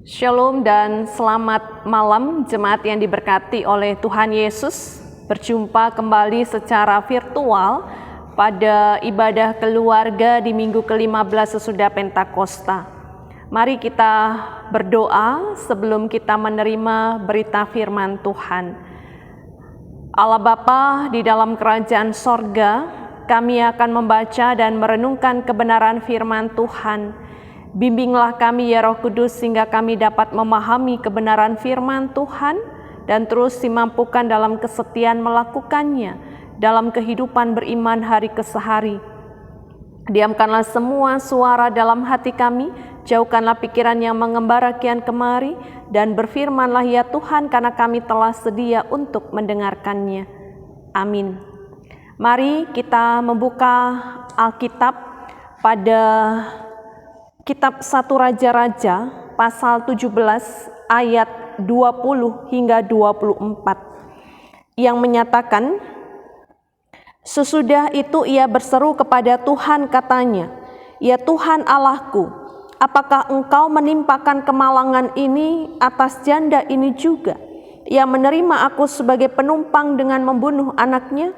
Shalom dan selamat malam jemaat yang diberkati oleh Tuhan Yesus. Berjumpa kembali secara virtual pada ibadah keluarga di minggu ke-15 sesudah Pentakosta. Mari kita berdoa sebelum kita menerima berita firman Tuhan. Allah Bapa di dalam kerajaan sorga, kami akan membaca dan merenungkan kebenaran firman Tuhan. Bimbinglah kami ya Roh Kudus sehingga kami dapat memahami kebenaran firman Tuhan dan terus dimampukan dalam kesetiaan melakukannya dalam kehidupan beriman hari ke hari. Diamkanlah semua suara dalam hati kami, jauhkanlah pikiran yang mengembara kian kemari, dan berfirmanlah ya Tuhan karena kami telah sedia untuk mendengarkannya. Amin. Mari kita membuka Alkitab pada Kitab 1 Raja-Raja pasal 17 ayat 20 hingga 24 yang menyatakan, sesudah itu ia berseru kepada Tuhan katanya, ya Tuhan Allahku, apakah engkau menimpakan kemalangan ini atas janda ini juga, yang menerima aku sebagai penumpang dengan membunuh anaknya?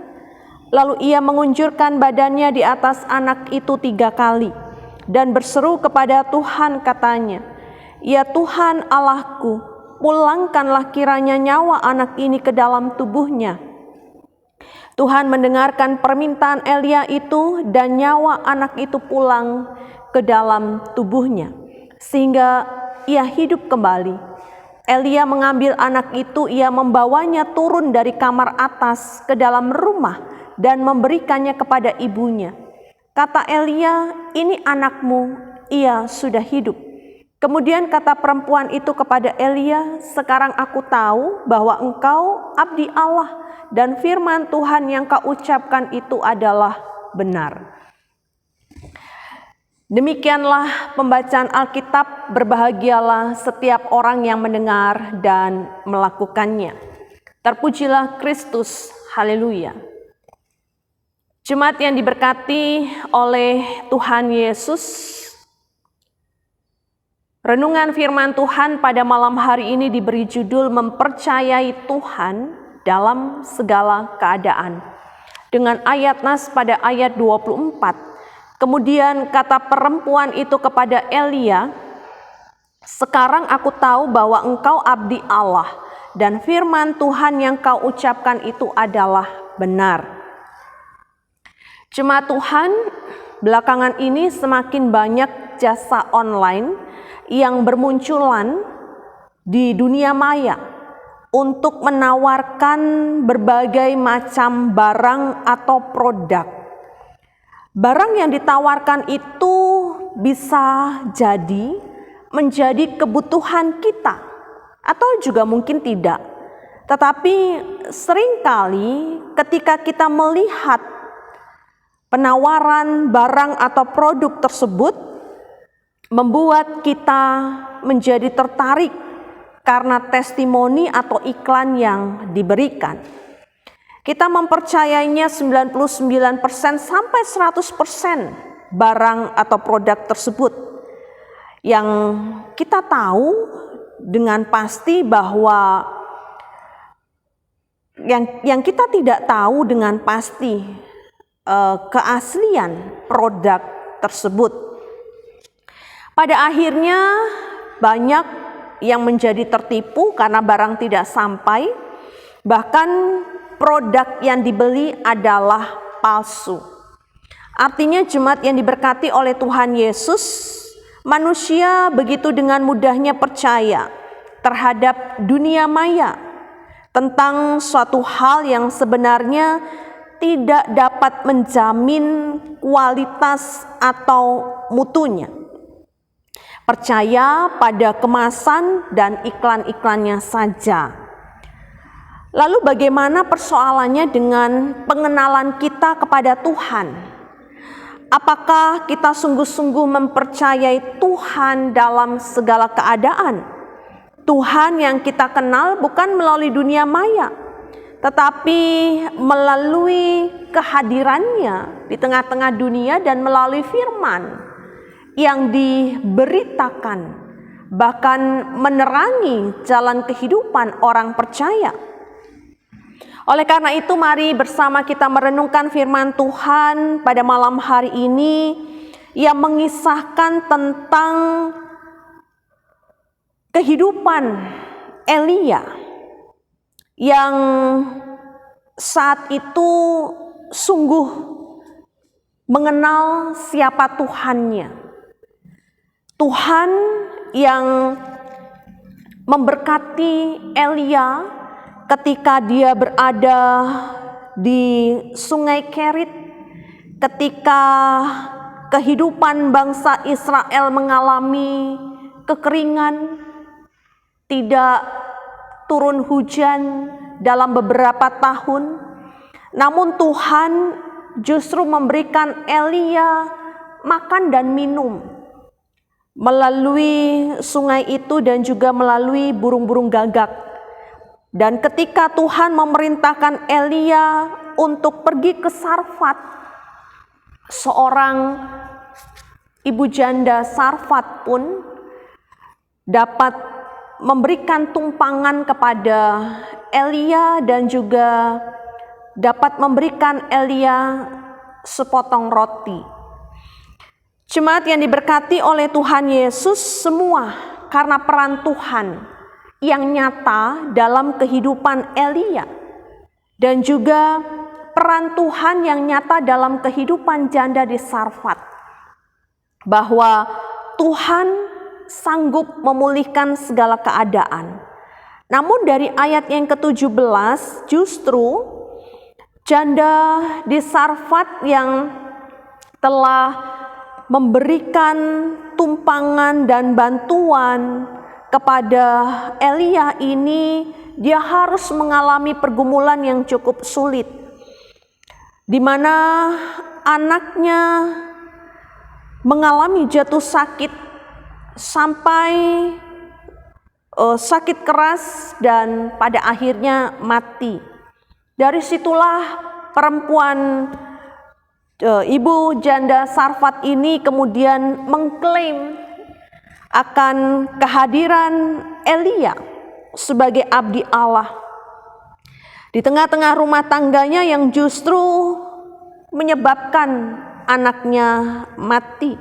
Lalu ia mengunjurkan badannya di atas anak itu 3 kali dan berseru kepada Tuhan katanya, ya Tuhan Allahku, pulangkanlah kiranya nyawa anak ini ke dalam tubuhnya. Tuhan mendengarkan permintaan Elia itu dan nyawa anak itu pulang ke dalam tubuhnya sehingga ia hidup kembali. Elia mengambil anak itu, ia membawanya turun dari kamar atas ke dalam rumah dan memberikannya kepada ibunya. Kata Elia, ini anakmu, ia sudah hidup. Kemudian kata perempuan itu kepada Elia, sekarang aku tahu bahwa engkau abdi Allah dan firman Tuhan yang kau ucapkan itu adalah benar. Demikianlah pembacaan Alkitab, berbahagialah setiap orang yang mendengar dan melakukannya. Terpujilah Kristus, haleluya. Jemaat yang diberkati oleh Tuhan Yesus, renungan firman Tuhan pada malam hari ini diberi judul mempercayai Tuhan dalam segala keadaan. Dengan ayat nas pada ayat 24, kemudian kata perempuan itu kepada Elia, sekarang aku tahu bahwa engkau abdi Allah dan firman Tuhan yang kau ucapkan itu adalah benar. Jemaat Tuhan, belakangan ini semakin banyak jasa online yang bermunculan di dunia maya untuk menawarkan berbagai macam barang atau produk. Barang yang ditawarkan itu bisa jadi menjadi kebutuhan kita atau juga mungkin tidak. Tetapi seringkali ketika kita melihat penawaran barang atau produk tersebut membuat kita menjadi tertarik karena testimoni atau iklan yang diberikan. Kita mempercayainya 99% sampai 100% barang atau produk tersebut. Yang kita tahu dengan pasti bahwa yang kita tidak tahu dengan pasti keaslian produk tersebut. Pada akhirnya banyak yang menjadi tertipu karena barang tidak sampai, bahkan produk yang dibeli adalah palsu. Artinya jemaat yang diberkati oleh Tuhan Yesus, manusia begitu dengan mudahnya percaya terhadap dunia maya tentang suatu hal yang sebenarnya tidak dapat menjamin kualitas atau mutunya. Percaya pada kemasan dan iklan-iklannya saja. Lalu bagaimana persoalannya dengan pengenalan kita kepada Tuhan? Apakah kita sungguh-sungguh mempercayai Tuhan dalam segala keadaan? Tuhan yang kita kenal bukan melalui dunia maya, tetapi melalui kehadirannya di tengah-tengah dunia dan melalui firman yang diberitakan bahkan menerangi jalan kehidupan orang percaya. Oleh karena itu, mari bersama kita merenungkan firman Tuhan pada malam hari ini yang mengisahkan tentang kehidupan Elia yang saat itu sungguh mengenal siapa Tuhannya. Tuhan yang memberkati Elia ketika dia berada di Sungai Kerit, ketika kehidupan bangsa Israel mengalami kekeringan, tidak turun hujan dalam beberapa tahun, namun Tuhan justru memberikan Elia makan dan minum melalui sungai itu dan juga melalui burung-burung gagak. Dan ketika Tuhan memerintahkan Elia untuk pergi ke Sarfat, seorang ibu janda Sarfat pun dapat memberikan tumpangan kepada Elia dan juga dapat memberikan Elia sepotong roti. Jemaat yang diberkati oleh Tuhan Yesus, semua karena peran Tuhan yang nyata dalam kehidupan Elia dan juga peran Tuhan yang nyata dalam kehidupan janda di Sarfat, bahwa Tuhan sanggup memulihkan segala keadaan. Namun dari ayat yang ke-17 justru janda di Sarfat yang telah memberikan tumpangan dan bantuan kepada Elia ini, dia harus mengalami pergumulan yang cukup sulit, di mana anaknya mengalami jatuh sakit sampai sakit keras dan pada akhirnya mati. Dari situlah perempuan ibu janda Sarfat ini kemudian mengklaim akan kehadiran Elia sebagai abdi Allah di tengah-tengah rumah tangganya yang justru menyebabkan anaknya mati.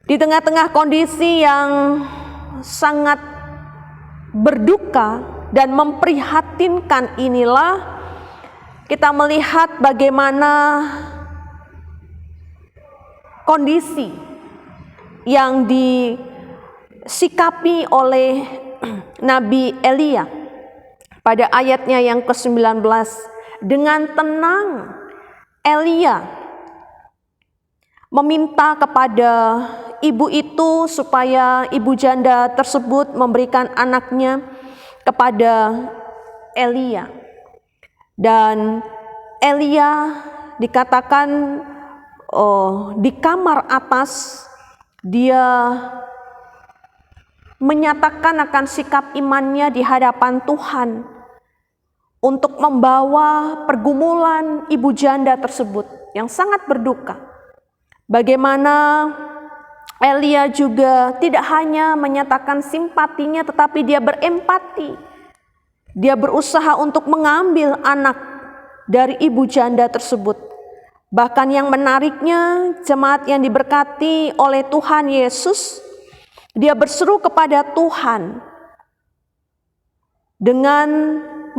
Di tengah-tengah kondisi yang sangat berduka dan memprihatinkan inilah kita melihat bagaimana kondisi yang disikapi oleh Nabi Elia pada ayatnya yang ke-19. Dengan tenang Elia meminta kepada ibu itu supaya ibu janda tersebut memberikan anaknya kepada Elia. Dan Elia dikatakan di kamar atas dia menyatakan akan sikap imannya di hadapan Tuhan untuk membawa pergumulan ibu janda tersebut yang sangat berduka. Bagaimana Elia juga tidak hanya menyatakan simpatinya, tetapi dia berempati. Dia berusaha untuk mengambil anak dari ibu janda tersebut. Bahkan yang menariknya, jemaat yang diberkati oleh Tuhan Yesus, dia berseru kepada Tuhan dengan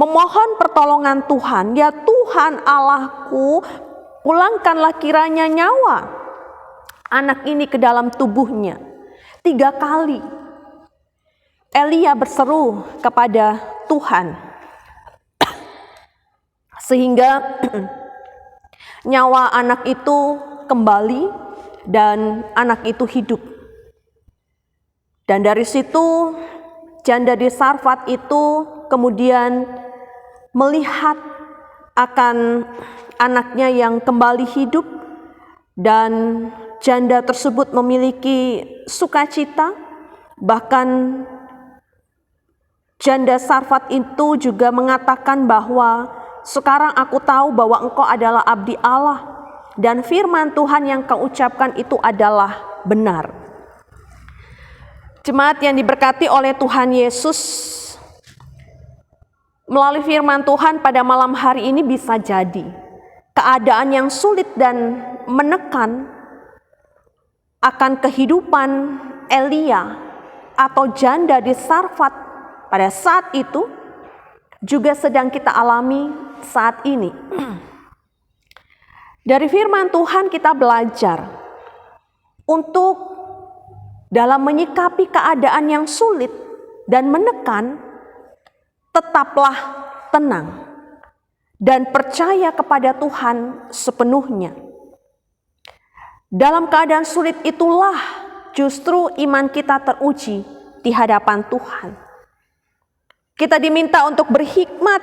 memohon pertolongan Tuhan. Ya Tuhan Allahku, pulangkanlah kiranya nyawa anak ini ke dalam tubuhnya. 3 kali Elia berseru kepada Tuhan sehingga nyawa anak itu kembali dan anak itu hidup. Dan dari situ janda di Sarfat itu kemudian melihat akan anaknya yang kembali hidup, dan janda tersebut memiliki sukacita. Bahkan janda Sarfat itu juga mengatakan bahwa sekarang aku tahu bahwa engkau adalah abdi Allah dan firman Tuhan yang kau ucapkan itu adalah benar. Jemaat yang diberkati oleh Tuhan Yesus, melalui firman Tuhan pada malam hari ini bisa jadi keadaan yang sulit dan menekan akan kehidupan Elia atau janda di Sarfat pada saat itu juga sedang kita alami saat ini. Dari firman Tuhan kita belajar untuk dalam menyikapi keadaan yang sulit dan menekan, tetaplah tenang dan percaya kepada Tuhan sepenuhnya. Dalam keadaan sulit itulah justru iman kita teruji di hadapan Tuhan. Kita diminta untuk berhikmat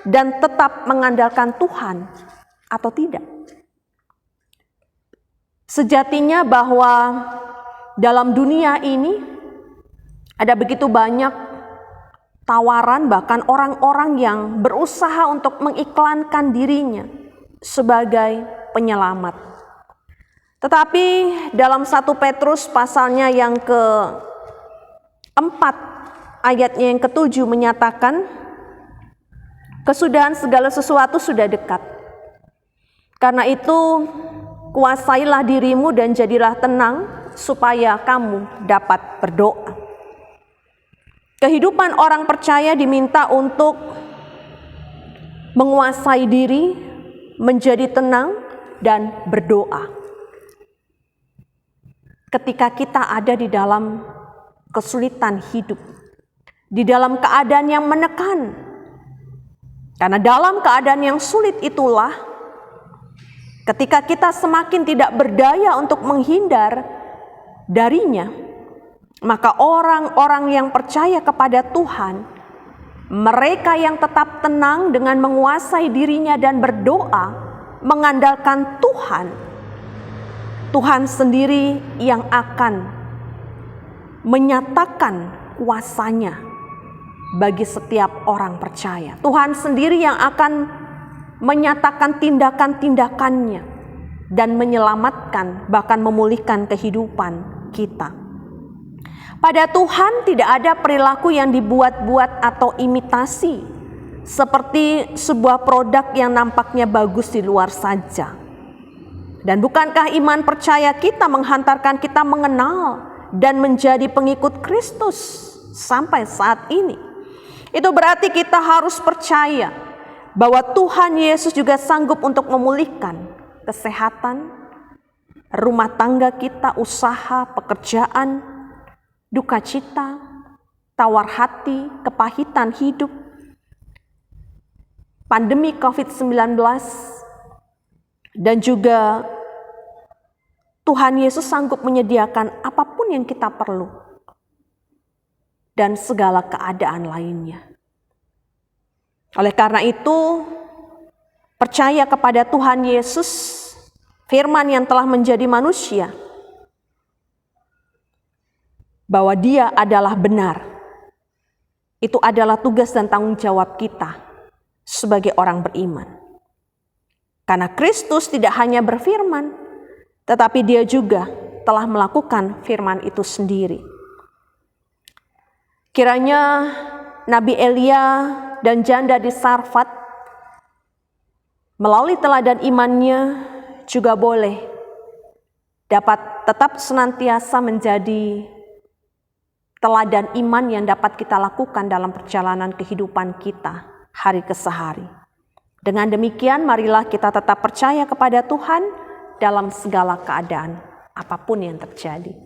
dan tetap mengandalkan Tuhan atau tidak. Sejatinya bahwa dalam dunia ini ada begitu banyak tawaran, bahkan orang-orang yang berusaha untuk mengiklankan dirinya sebagai penyelamat. Tetapi dalam 1 Petrus pasalnya yang ke-4 ayatnya yang ke-7 menyatakan, kesudahan segala sesuatu sudah dekat. Karena itu kuasailah dirimu dan jadilah tenang supaya kamu dapat berdoa. Kehidupan orang percaya diminta untuk menguasai diri, menjadi tenang, dan berdoa. Ketika kita ada di dalam kesulitan hidup, di dalam keadaan yang menekan, karena dalam keadaan yang sulit itulah, ketika kita semakin tidak berdaya untuk menghindar darinya, maka orang-orang yang percaya kepada Tuhan, mereka yang tetap tenang dengan menguasai dirinya dan berdoa, mengandalkan Tuhan, Tuhan sendiri yang akan menyatakan kuasanya bagi setiap orang percaya. Tuhan sendiri yang akan menyatakan tindakan-tindakannya dan menyelamatkan, bahkan memulihkan kehidupan kita. Pada Tuhan tidak ada perilaku yang dibuat-buat atau imitasi seperti sebuah produk yang nampaknya bagus di luar saja. Dan bukankah iman percaya kita menghantarkan kita mengenal dan menjadi pengikut Kristus sampai saat ini? Itu berarti kita harus percaya bahwa Tuhan Yesus juga sanggup untuk memulihkan kesehatan, rumah tangga kita, usaha, pekerjaan, duka cita, tawar hati, kepahitan hidup, pandemi COVID-19, dan juga Tuhan Yesus sanggup menyediakan apapun yang kita perlu dan segala keadaan lainnya. Oleh karena itu, percaya kepada Tuhan Yesus, Firman yang telah menjadi manusia, bahwa Dia adalah benar. Itu adalah tugas dan tanggung jawab kita sebagai orang beriman. Karena Kristus tidak hanya berfirman, tetapi Dia juga telah melakukan firman itu sendiri. Kiranya Nabi Elia dan janda di Sarfat melalui teladan imannya juga boleh dapat tetap senantiasa menjadi teladan iman yang dapat kita lakukan dalam perjalanan kehidupan kita hari ke hari. Dengan demikian, marilah kita tetap percaya kepada Tuhan dalam segala keadaan, apapun yang terjadi.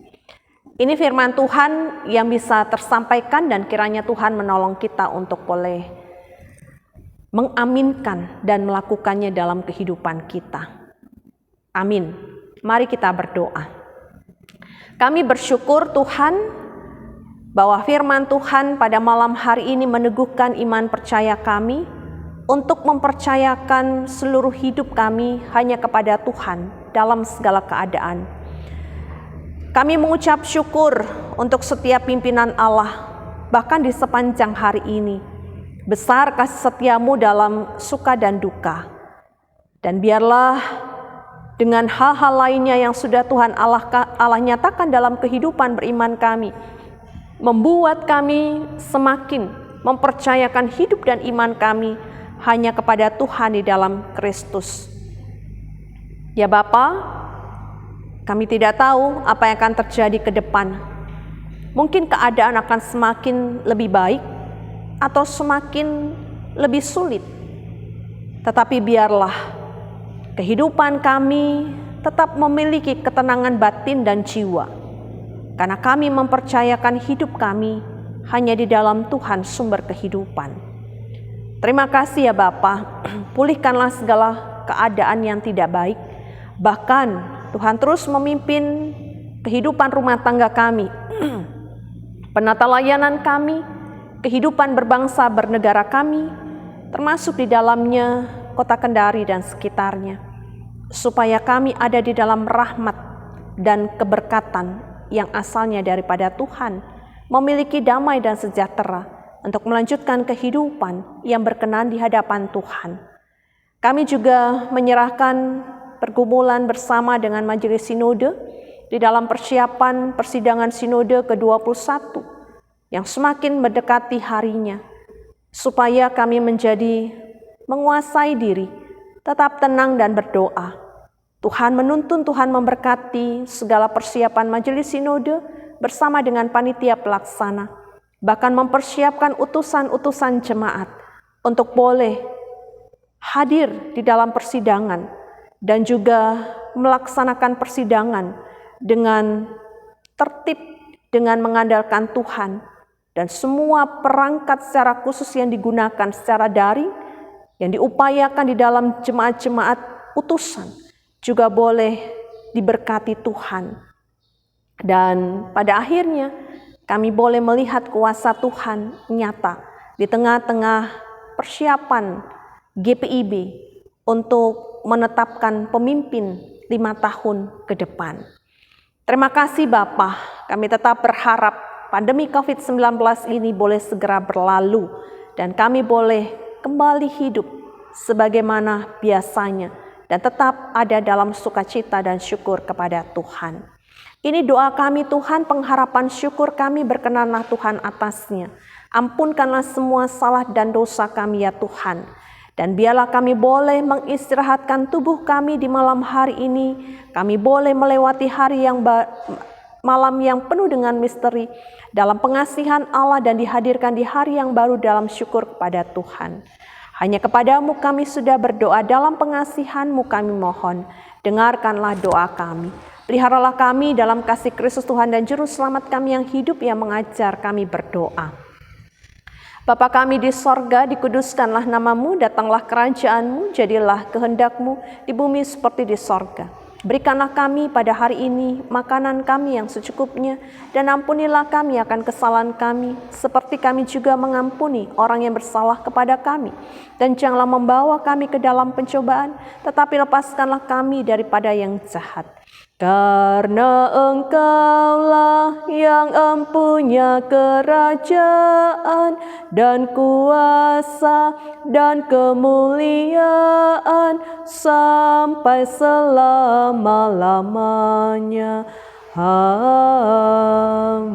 Ini firman Tuhan yang bisa tersampaikan dan kiranya Tuhan menolong kita untuk boleh mengaminkan dan melakukannya dalam kehidupan kita. Amin. Mari kita berdoa. Kami bersyukur Tuhan bahwa firman Tuhan pada malam hari ini meneguhkan iman percaya kami untuk mempercayakan seluruh hidup kami hanya kepada Tuhan dalam segala keadaan. Kami mengucap syukur untuk setiap pimpinan Allah, bahkan di sepanjang hari ini. Besar kasih setiamu dalam suka dan duka. Dan biarlah dengan hal-hal lainnya yang sudah Tuhan Allah nyatakan dalam kehidupan beriman kami, membuat kami semakin mempercayakan hidup dan iman kami hanya kepada Tuhan di dalam Kristus. Ya Bapa, kami tidak tahu apa yang akan terjadi ke depan. Mungkin keadaan akan semakin lebih baik atau semakin lebih sulit. Tetapi biarlah kehidupan kami tetap memiliki ketenangan batin dan jiwa, karena kami mempercayakan hidup kami hanya di dalam Tuhan sumber kehidupan. Terima kasih ya Bapa, pulihkanlah segala keadaan yang tidak baik. Bahkan Tuhan terus memimpin kehidupan rumah tangga kami, penata layanan kami, kehidupan berbangsa bernegara kami, termasuk di dalamnya kota Kendari dan sekitarnya, supaya kami ada di dalam rahmat dan keberkatan yang asalnya daripada Tuhan, memiliki damai dan sejahtera untuk melanjutkan kehidupan yang berkenan di hadapan Tuhan. Kami juga menyerahkan pergumulan bersama dengan Majelis Sinode di dalam persiapan persidangan Sinode ke-21 yang semakin mendekati harinya, supaya kami menjadi menguasai diri, tetap tenang dan berdoa. Tuhan menuntun, Tuhan memberkati segala persiapan Majelis Sinode bersama dengan panitia pelaksana, bahkan mempersiapkan utusan-utusan jemaat untuk boleh hadir di dalam persidangan dan juga melaksanakan persidangan dengan tertib, dengan mengandalkan Tuhan, dan semua perangkat secara khusus yang digunakan secara daring, yang diupayakan di dalam jemaat-jemaat utusan, juga boleh diberkati Tuhan. Dan pada akhirnya kami boleh melihat kuasa Tuhan nyata di tengah-tengah persiapan GPIB untuk menetapkan pemimpin 5 tahun ke depan. Terima kasih Bapa, kami tetap berharap pandemi COVID-19 ini boleh segera berlalu dan kami boleh kembali hidup sebagaimana biasanya dan tetap ada dalam sukacita dan syukur kepada Tuhan. Ini doa kami Tuhan, pengharapan syukur kami, berkenanlah Tuhan atasnya. Ampunkanlah semua salah dan dosa kami ya Tuhan. Dan biarlah kami boleh mengistirahatkan tubuh kami di malam hari ini. Kami boleh melewati hari yang malam yang penuh dengan misteri dalam pengasihan Allah dan dihadirkan di hari yang baru dalam syukur kepada Tuhan. Hanya kepadamu kami sudah berdoa, dalam pengasihan-Mu kami mohon. Dengarkanlah doa kami. Peliharalah kami dalam kasih Kristus Tuhan dan Juru Selamat kami yang hidup, yang mengajar kami berdoa. Bapa kami di sorga, dikuduskanlah namamu, datanglah kerajaan-Mu, jadilah kehendak-Mu di bumi seperti di sorga. Berikanlah kami pada hari ini makanan kami yang secukupnya, dan ampunilah kami akan kesalahan kami, seperti kami juga mengampuni orang yang bersalah kepada kami. Dan janganlah membawa kami ke dalam pencobaan, tetapi lepaskanlah kami daripada yang jahat. Karena Engkaulah yang empunya kerajaan dan kuasa dan kemuliaan sampai selama-lamanya. Amin.